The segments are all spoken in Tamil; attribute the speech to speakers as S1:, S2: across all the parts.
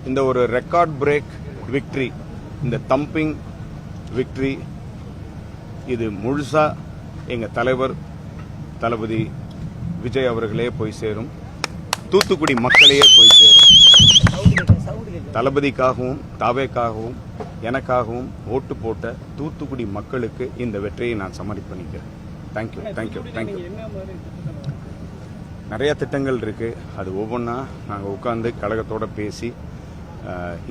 S1: இந்த ஒரு ரெக்கார்ட் பிரேக் விக்டரி, இந்த தம்பிங் விக்டரி, இது முழுசா எங்க தலைவர் தளபதி விஜய் அவர்களே போய் சேரும், தூத்துக்குடி மக்களையே போய் சேரும். தளபதிக்காகவும் தாவேக்காகவும் எனக்காகவும் ஓட்டு போட்ட தூத்துக்குடி மக்களுக்கு இந்த வெற்றியை நான் சமர்ப்பணிக்கிறேன். Thank you thank you thank you. நிறைய திட்டங்கள் இருக்கு, அது ஒவ்வொன்றா நாங்கள் உட்கார்ந்து கழகத்தோட பேசி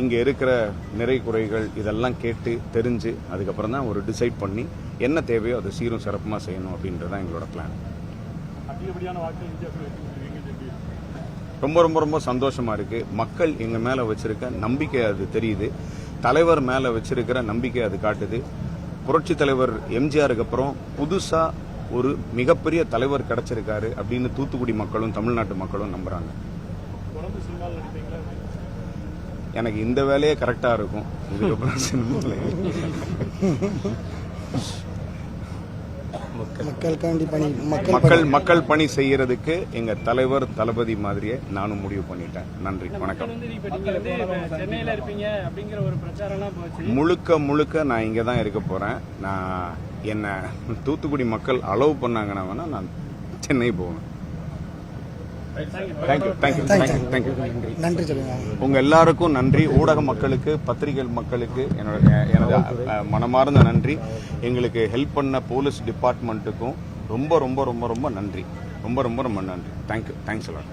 S1: இங்கே இருக்கிற நிறை குறைகள் இதெல்லாம் கேட்டு தெரிஞ்சு அதுக்கப்புறம் தான் ஒரு டிசைட் பண்ணி என்ன தேவையோ அதை சீரும் சிறப்புமாக செய்யணும் அப்படின்றதான் எங்களோட பிளான். ரொம்ப ரொம்ப ரொம்ப சந்தோஷமா இருக்கு. மக்கள் எங்க மேல வச்சிருக்க நம்பிக்கை அது தெரியுது, தலைவர் மேல வச்சிருக்கிற நம்பிக்கை அது காட்டுது. புரட்சி தலைவர் எம்ஜிஆருக்கு அப்புறம் புதுசா ஒரு மிகப்பெரிய தலைவர் கிடைச்சிருக்காரு அப்படின்னு தூத்துக்குடி மக்களும் தமிழ்நாட்டு மக்களும் நம்புறாங்க. எனக்கு இந்த வேலையே கரெக்டா இருக்கும். இதுக்கப்புறம் சினிமாவில் மக்கள் பணி செய்யறதுக்கு எங்க தலைவர் தளபதி மாதிரியே நானும் முடிவு பண்ணிட்டேன். நன்றி, வணக்கம். முழுக்க முழுக்க நான் இங்க தான் இருக்க போறேன். நான் என்ன தூத்துக்குடி மக்கள் அலோவ் பண்ணாங்கன்னா வேணா நான் சென்னை போவேன்.
S2: நன்றி சொல்லுங்க.
S1: உங்க எல்லாருக்கும் நன்றி. ஊடக மக்களுக்கு, பத்திரிகை மக்களுக்கு எனது மனமார்ந்த நன்றி. எங்களுக்கு ஹெல்ப் பண்ண போலீஸ் டிபார்ட்மெண்ட்டுக்கும் ரொம்ப ரொம்ப ரொம்ப ரொம்ப நன்றி. ரொம்ப ரொம்ப ரொம்ப நன்றி. தேங்க்யூ. தேங்க்ஸ் எல்லாம்.